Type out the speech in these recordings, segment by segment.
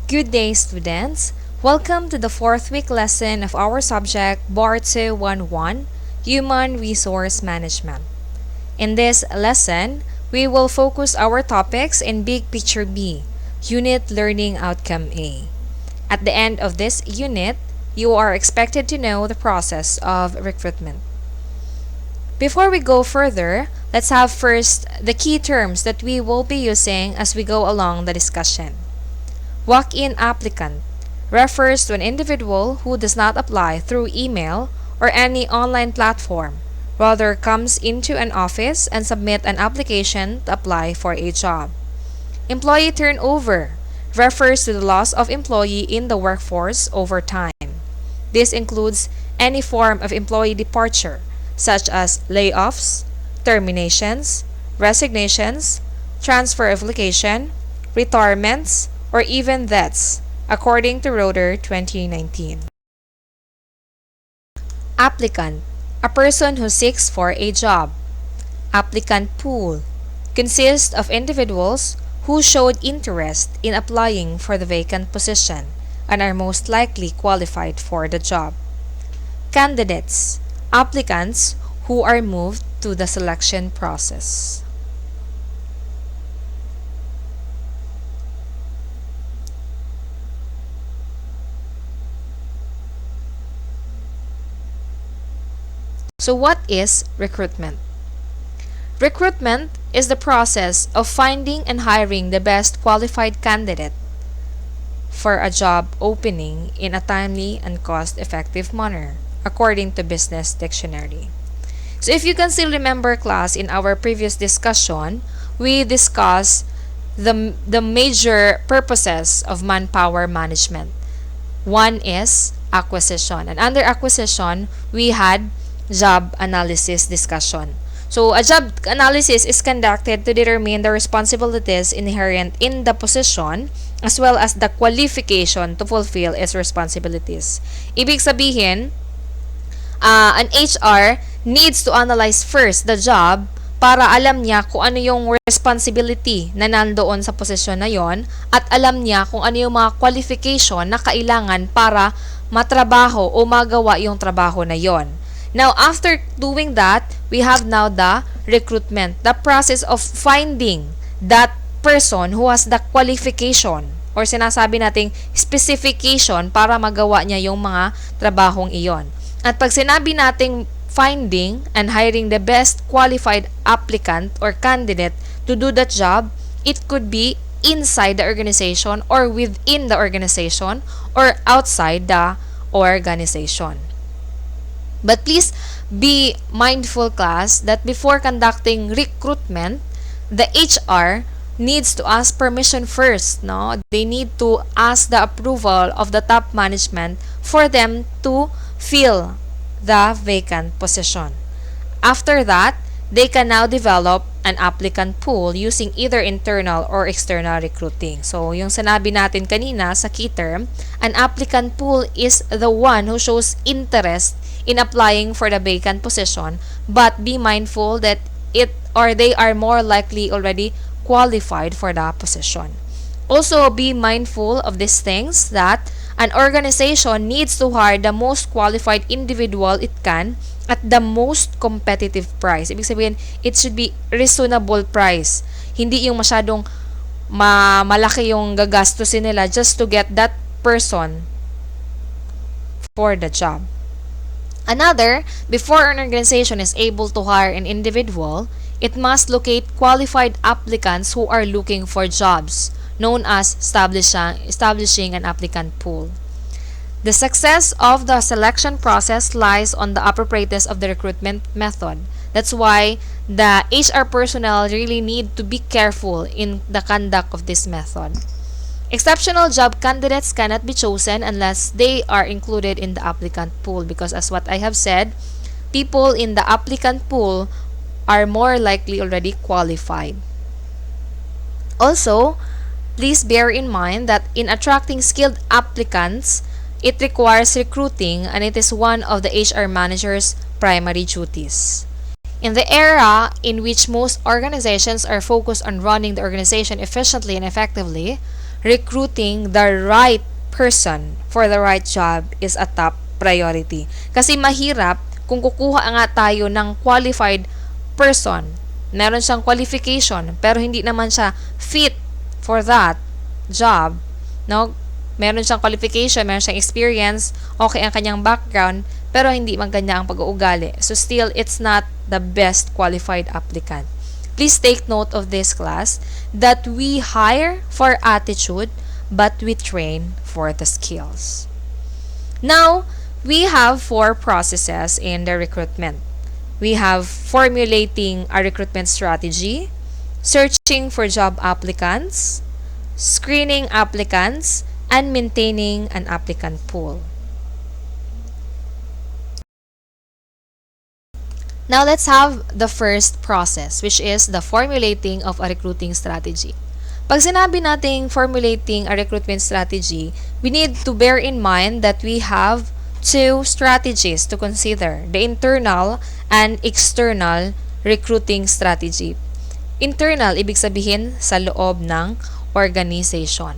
Good day, students. Welcome to the fourth week lesson of our subject Bar 211, Human Resource Management. In this lesson, we will focus our topics in Big Picture B, Unit Learning Outcome A. At the end of this unit, you are expected to know the process of recruitment. Before we go further, let's have first the key terms that we will be using as we go along the discussion. Walk-in applicant refers to an individual who does not apply through email or any online platform, rather comes into an office and submit an application to apply for a job. Employee turnover refers to the loss of employee in the workforce over time. This includes any form of employee departure, such as layoffs, terminations, resignations, transfer of location, retirements, or even deaths, according to Roeder 2019. Applicant, a person who seeks for a job. Applicant pool consists of individuals who showed interest in applying for the vacant position and are most likely qualified for the job. Candidates, applicants who are moved to the selection process. So what is recruitment? Recruitment is the process of finding and hiring the best qualified candidate for a job opening in a timely and cost-effective manner, according to Business Dictionary. So if you can still remember, class, in our previous discussion, we discussed the major purposes of manpower management. One is acquisition. And under acquisition, we had job analysis discussion. So, a job analysis is conducted to determine the responsibilities inherent in the position as well as the qualification to fulfill its responsibilities. Ibig sabihin, an HR needs to analyze first the job para alam niya kung ano yung responsibility na nandoon sa posisyon na yon at alam niya kung ano yung mga qualification na kailangan para matrabaho o magawa yung trabaho na yon. Now, after doing that, we have now the recruitment, the process of finding that person who has the qualification or sinasabi nating specification para magawa niya yung mga trabahong iyon. At pag sinabi nating finding and hiring the best qualified applicant or candidate to do that job, it could be inside the organization or within the organization or outside the organization. But please be mindful, class, that before conducting recruitment, the HR needs to ask permission first. No? They need to ask the approval of the top management for them to fill the vacant position. After that, they can now develop an applicant pool using either internal or external recruiting. So, yung sinabi natin kanina sa key term, an applicant pool is the one who shows interest in applying for the vacant position, but be mindful that they are more likely already qualified for the position. Also, be mindful of these things that an organization needs to hire the most qualified individual it can at the most competitive price. Ibig sabihin, it should be reasonable price. Hindi yung masyadong malaki yung gagastusin nila just to get that person for the job. Another, before an organization is able to hire an individual, it must locate qualified applicants who are looking for jobs, known as establishing an applicant pool. The success of the selection process lies on the appropriateness of the recruitment method. That's why the HR personnel really need to be careful in the conduct of this method. Exceptional job candidates cannot be chosen unless they are included in the applicant pool because, as what I have said, people in the applicant pool are more likely already qualified. Also, please bear in mind that in attracting skilled applicants, it requires recruiting and it is one of the HR manager's primary duties. In the era in which most organizations are focused on running the organization efficiently and effectively, recruiting the right person for the right job is a top priority. Kasi mahirap kung kukuha nga tayo ng qualified person. Meron siyang qualification pero hindi naman siya fit for that job, no? Meron siyang qualification, meron siyang experience, okay ang kanyang background, pero hindi man kanya ang pag-uugali. So still, it's not the best qualified applicant. Please take note of this, class, that we hire for attitude, but we train for the skills. Now, we have 4 processes in the recruitment. We have formulating a recruitment strategy, searching for job applicants, screening applicants, and maintaining an applicant pool. Now let's have the first process, which is the formulating of a recruiting strategy. Pag sinabi nating formulating a recruitment strategy, we need to bear in mind that we have 2 strategies to consider, the internal and external recruiting strategy. Internal, ibig sabihin sa loob ng organization.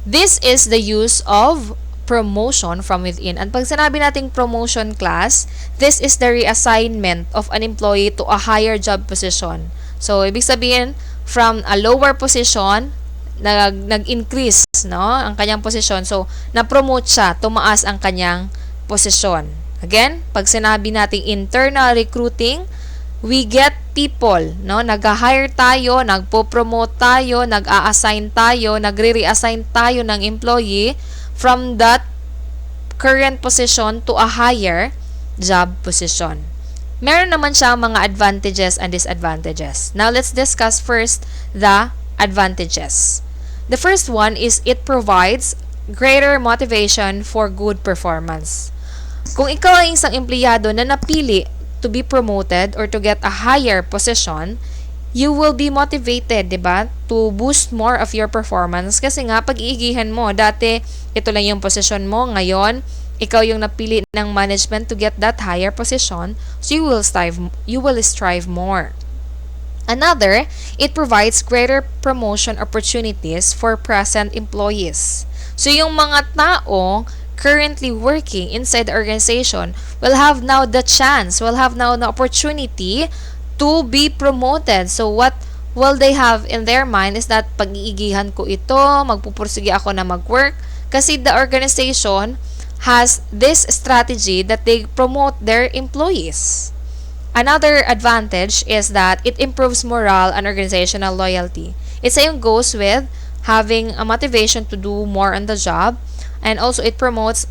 This is the use of promotion from within. And pag sinabi nating promotion, class, this is the reassignment of an employee to a higher job position. So, ibig sabihin, from a lower position, nag-increase, no, ang kanyang posisyon. So, na-promote siya, tumaas ang kanyang posisyon. Again, pag sinabi nating internal recruiting, we get people, no? Nag-hire tayo, nagpo-promote tayo, nag-a-assign tayo, nagre-reassign tayo ng employee from that current position to a higher job position. Meron naman siya mga advantages and disadvantages. Now, let's discuss first the advantages. The first one is it provides greater motivation for good performance. Kung ikaw ay isang empleyado na napili to be promoted or to get a higher position, you will be motivated, diba, to boost more of your performance kasi nga pag-iigihan mo, dati ito lang yung position mo, ngayon ikaw yung napili ng management to get that higher position, so you will strive more. Another, it provides greater promotion opportunities for present employees. So yung mga tao currently working inside the organization will have now the chance, will have now the opportunity to be promoted. So what will they have in their mind is that pag-iigihan ko ito, magpupursige ako na mag-work kasi the organization has this strategy that they promote their employees. Another advantage is that it improves morale and organizational loyalty. It same goes with having a motivation to do more on the job. And also, it promotes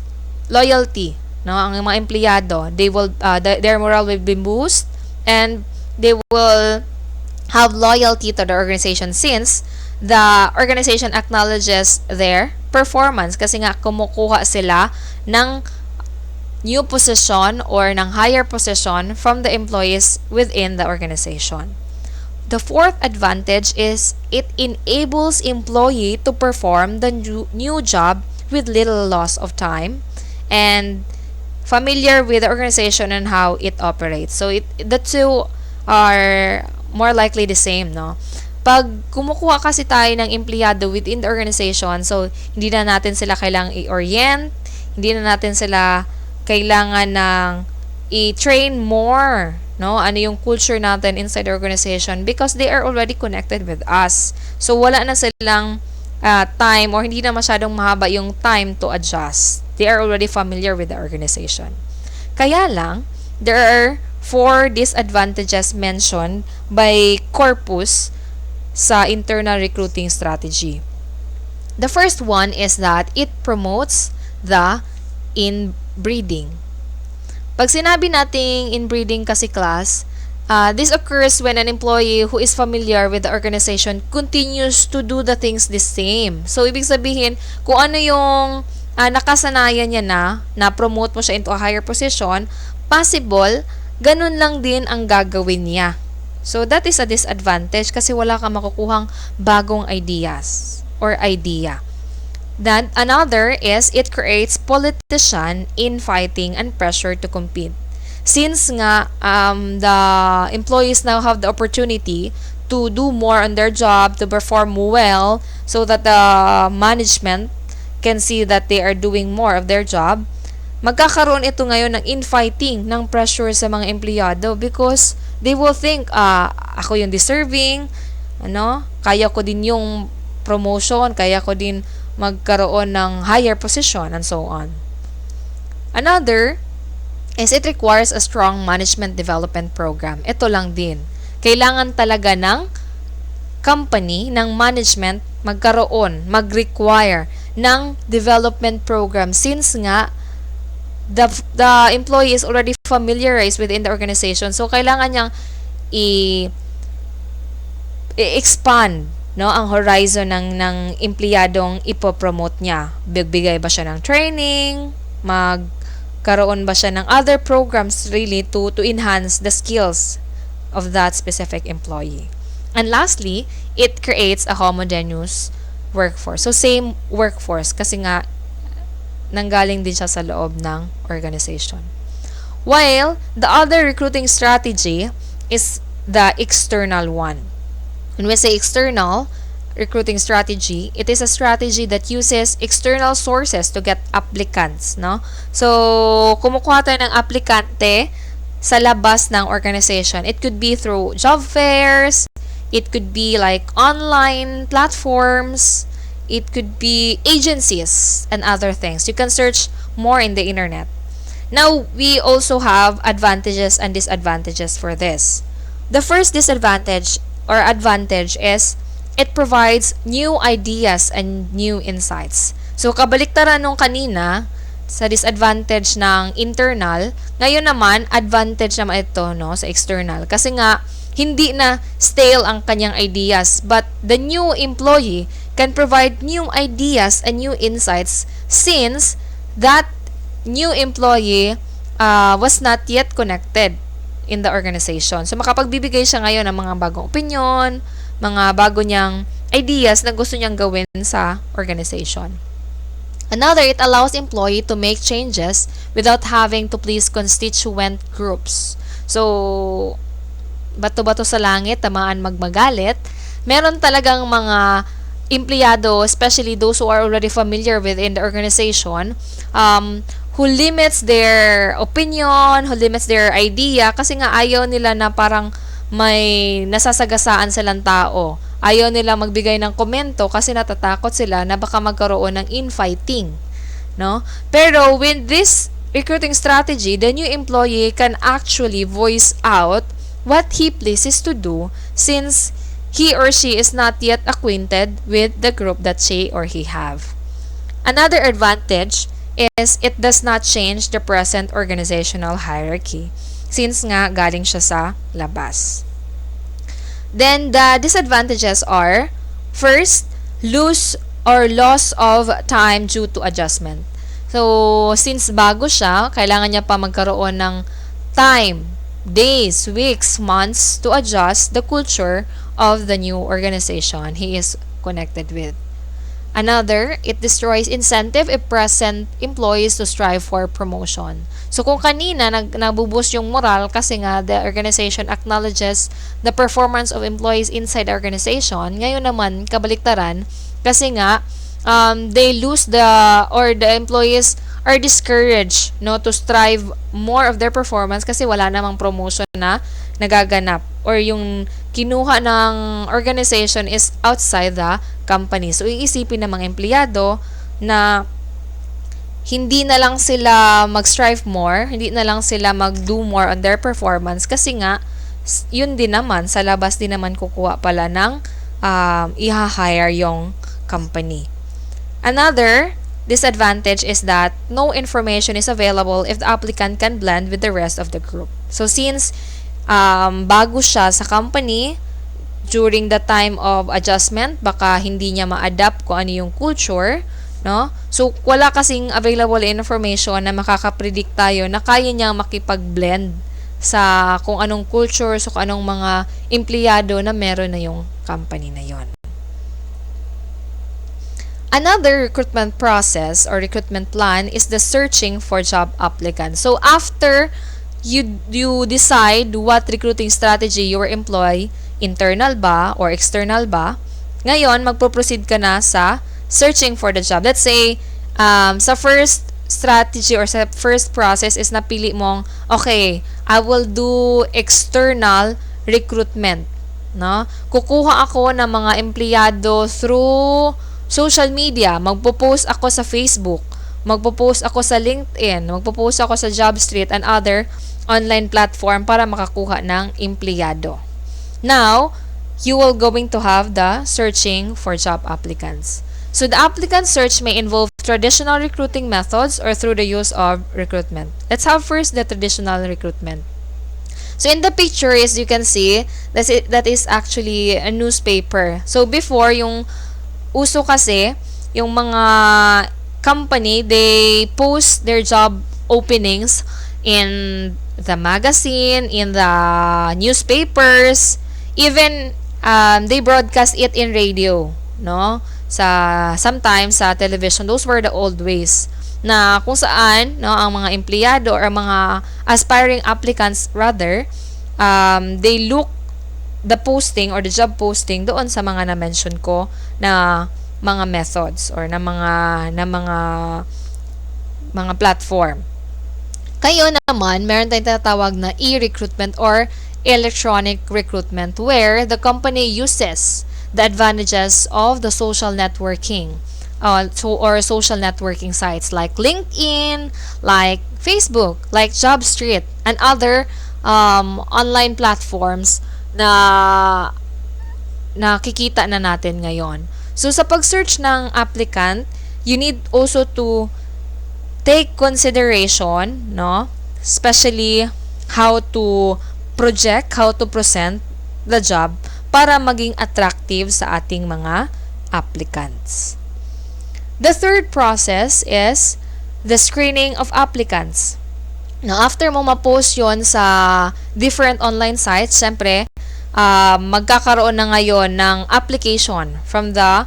loyalty. No, ang mga empleyado, they will their morale will be boost and they will have loyalty to the organization since the organization acknowledges their performance kasi nga kumukuha sila ng new position or ng higher position from the employees within the organization. The fourth advantage is it enables employee to perform the new job with little loss of time and familiar with the organization and how it operates. So the two are more likely the same, no? Pag kumukuha kasi tayo ng empleyado within the organization, so hindi na natin sila kailangang i-orient, hindi na natin sila kailangan ng i-train more, no? Ano yung culture natin inside the organization because they are already connected with us. So wala na silang time or hindi na masyadong mahaba yung time to adjust. They are already familiar with the organization. Kaya lang, there are 4 disadvantages mentioned by Corpus sa internal recruiting strategy. The first one is that it promotes the inbreeding. Pag sinabi nating inbreeding kasi, class, this occurs when an employee who is familiar with the organization continues to do the things the same. So, ibig sabihin, kung ano yung nakasanayan niya na-promote mo siya into a higher position, possible, ganun lang din ang gagawin niya. So, that is a disadvantage kasi wala kang makukuhang bagong ideas or idea. Then, another is it creates politician infighting and pressure to compete. Since nga the employees now have the opportunity to do more on their job, to perform well, so that the management can see that they are doing more of their job, magkakaroon ito ngayon ng infighting, ng pressure sa mga empleyado because they will think, ako yung deserving, kaya ko din yung promotion, kaya ko din magkaroon ng higher position, and so on. Another is it requires a strong management development program. Ito lang din. Kailangan talaga ng company, ng management, mag-require ng development program since nga the employee is already familiarized within the organization. So, kailangan niyang i-expand ang horizon ng empleyadong ipopromote niya. Bibigay ba siya ng training? Magkaroon ba siya ng other programs really to enhance the skills of that specific employee? And lastly, it creates a homogeneous workforce. So, same workforce kasi nga nanggaling din siya sa loob ng organization. While the other recruiting strategy is the external one. When we say external recruiting strategy, it is a strategy that uses external sources to get applicants, So, kumukuha tayo ng aplikante sa labas ng organization. It could be through job fairs, it could be like online platforms, it could be agencies and other things. You can search more in the internet. Now, we also have advantages and disadvantages for this. The first disadvantage or advantage is it provides new ideas and new insights. So, kabaliktaran nung kanina sa disadvantage ng internal, ngayon naman, advantage naman ito sa external. Kasi nga, hindi na stale ang kanyang ideas, but the new employee can provide new ideas and new insights since that new employee was not yet connected in the organization. So, makapagbibigay siya ngayon ng mga bagong opinion, mga bago niyang ideas na gusto niyang gawin sa organization. Another, it allows employee to make changes without having to please constituent groups. So, bato-bato sa langit, tamaan magmagalit. Meron talagang mga empleyado, especially those who are already familiar within the organization, who limits their opinion, who limits their idea, kasi nga ayaw nila na parang may nasasagasaan silang tao. Ayaw nila magbigay ng komento kasi natatakot sila na baka magkaroon ng infighting. Pero with this recruiting strategy, the new employee can actually voice out what he pleases to do since he or she is not yet acquainted with the group that she or he have. Another advantage is it does not change the present organizational hierarchy since nga galing siya sa labas. Then the disadvantages are, first, loss of time due to adjustment. So, since bago siya, kailangan niya pa magkaroon ng time, days, weeks, months to adjust the culture of the new organization he is connected with. Another, it destroys incentive if present employees to strive for promotion. So, kung kanina nabuboost yung moral kasi nga the organization acknowledges the performance of employees inside the organization, ngayon naman, kabaliktaran, kasi nga, they lose the employees are discouraged to strive more of their performance kasi wala namang promotion na nagaganap or yung kinuha ng organization is outside the company. So, iisipin ng mga empleyado na hindi na lang sila mag-strive more, hindi na lang sila mag-do more on their performance kasi nga, yun din naman, sa labas din naman kukuha pala ng i-hire yung company. Another disadvantage is that no information is available if the applicant can blend with the rest of the group. So, since bago siya sa company, during the time of adjustment, baka hindi niya ma-adapt kung ano yung culture, So, wala kasing available information na makakapredict tayo na kaya niya makipag-blend sa kung anong culture, so kung anong mga empleyado na meron na yung company na yon. Another recruitment process or recruitment plan is the searching for job applicants. So, after you decide what recruiting strategy you will employ, internal ba or external ba. Ngayon, magpo-proceed ka na sa searching for the job. Let's say, sa first strategy or sa first process is napili mong, okay, I will do external recruitment. No? Kukuha ako ng mga empleyado through social media. Magpo-post ako sa Facebook. Magpo-post ako sa LinkedIn. Magpo-post ako sa JobStreet and other online platform para makakuha ng empleyado. Now, you will going to have the searching for job applicants. So the applicant search may involve traditional recruiting methods or through the use of recruitment. Let's have first the traditional recruitment. So in the picture, as you can see, that is actually a newspaper. So before, yung uso kasi, yung mga company, they post their job openings in the magazine, in the newspapers, even they broadcast it in radio, no? Sometimes sa television. Those were the old ways na kung saan, no, ang mga empleyado or mga aspiring applicants rather, they look the posting or the job posting doon sa mga na-mention ko na mga methods or na mga platform. Kayo naman, meron tayong tinatawag na e-recruitment or electronic recruitment where the company uses the advantages of the social networking or social networking sites like LinkedIn, like Facebook, like JobStreet, and other online platforms na nakikita na natin ngayon. So, sa pag-search ng applicant, you need also to take consideration, no? Especially how to project, how to present the job para maging attractive sa ating mga applicants. The third process is the screening of applicants. Now, after mo ma-post yon sa different online sites, syempre, magkakaroon na ngayon ng application from the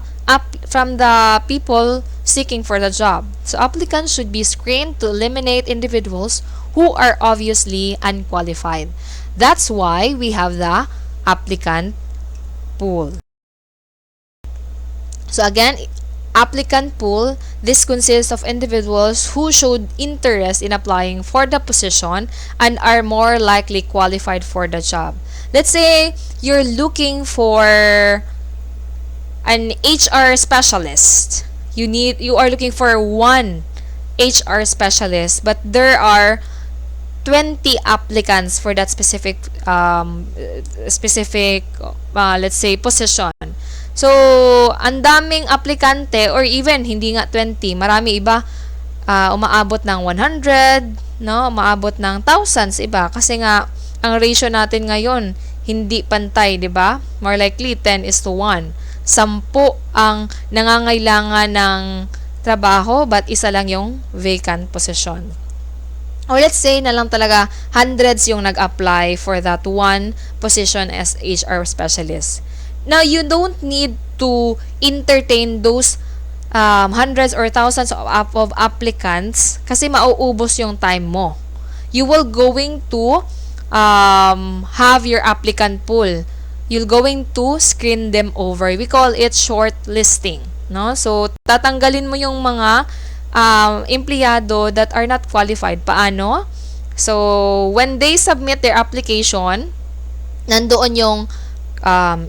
people seeking for the job. So, applicants should be screened to eliminate individuals who are obviously unqualified. That's why we have the applicant pool. So, again, applicant pool, this consists of individuals who showed interest in applying for the position and are more likely qualified for the job. Let's say you're looking for an HR specialist. You are looking for one HR specialist, but there are 20 applicants for that specific let's say position. So, ang daming aplikante or even hindi nga 20, marami iba umaabot ng 100, no? Umaabot ng thousands iba kasi nga ang ratio natin ngayon hindi pantay, 'di ba? More likely 10:1. 10 ang nangangailangan ng trabaho but isa lang yung vacant position. Or let's say na lang talaga hundreds yung nag-apply for that one position as HR specialist. Now, you don't need to entertain those hundreds or thousands of applicants kasi mauubos yung time mo. You will going to have your applicant pool. You're going to screen them over. We call it shortlisting. No? So, tatanggalin mo yung mga empleyado that are not qualified. Paano? So, when they submit their application, nandoon yung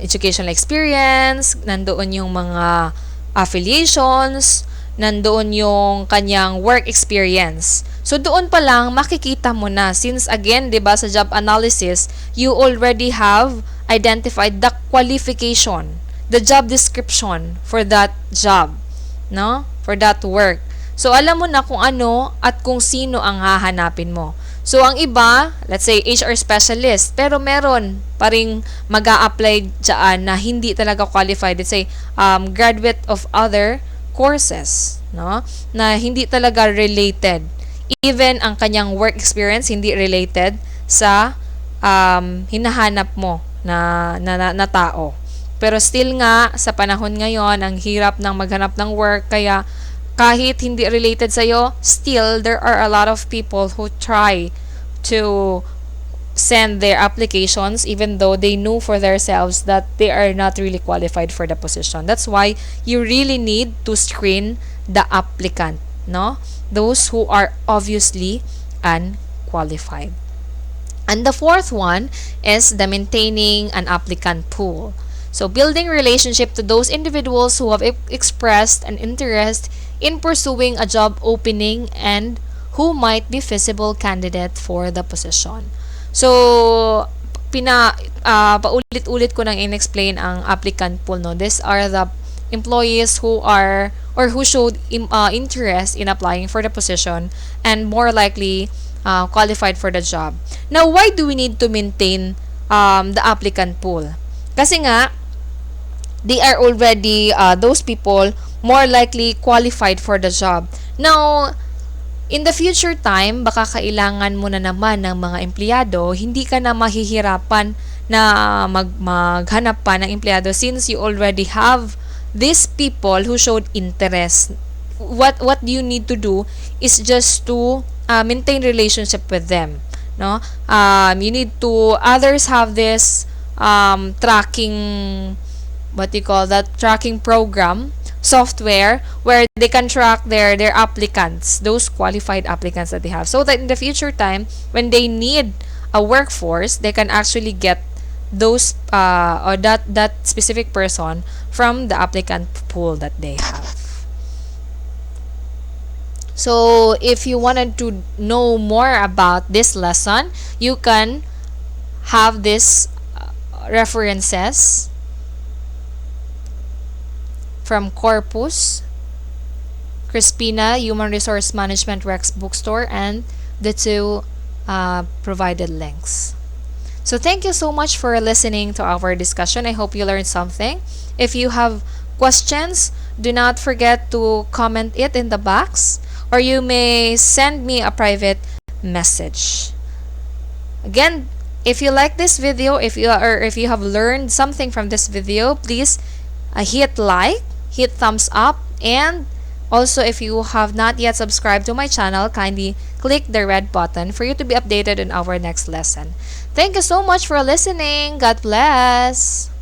educational experience, nandoon yung mga affiliations, nandoon yung kanyang work experience. So, doon pa lang makikita mo na since again, 'di ba, sa job analysis, you already have identified the qualification, the job description for that job, no? For that work. So, alam mo na kung ano at kung sino ang hahanapin mo. So, ang iba, let's say, HR specialist, pero meron pa ring mag-a-apply dyan na hindi talaga qualified. Let's say, graduate of other courses, no? Na hindi talaga related. Even ang kanyang work experience, hindi related sa hinahanap mo na tao. Pero still nga, sa panahon ngayon, ang hirap ng maghanap ng work, kaya kahit hindi related sa'yo, still, there are a lot of people who try to send their applications even though they know for themselves that they are not really qualified for the position. That's why you really need to screen the applicant, no? Those who are obviously unqualified. And the fourth one is the maintaining an applicant pool. So building relationship to those individuals who have expressed an interest in pursuing a job opening and who might be feasible candidate for the position. So paulit-ulit ko nang in-explain ang applicant pool, no. These are the employees who are or who showed interest in applying for the position and more likely qualified for the job. Now, why do we need to maintain the applicant pool? Kasi nga, they are already, those people, more likely qualified for the job. Now, in the future time, baka kailangan mo na naman ng mga empleyado, hindi ka na mahihirapan na maghanap pa ng empleyado since you already have these people who showed interest. What you need to do is just to maintain relationship with them, no? You need to others have this tracking, what you call that, tracking program software where they can track their applicants, those qualified applicants that they have, so that in the future time when they need a workforce, they can actually get those or that specific person from the applicant pool that they have. So if you wanted to know more about this lesson, you can have this references from Corpus, Crispina, Human Resource Management Rex Bookstore, and the two provided links. So thank you so much for listening to our discussion. I hope you learned something. If you have questions, do not forget to comment it in the box, or you may send me a private message. Again, if you like this video, if you have learned something from this video, please hit like, hit thumbs up, and also if you have not yet subscribed to my channel, kindly click the red button for you to be updated on our next lesson. Thank you so much for listening. God bless.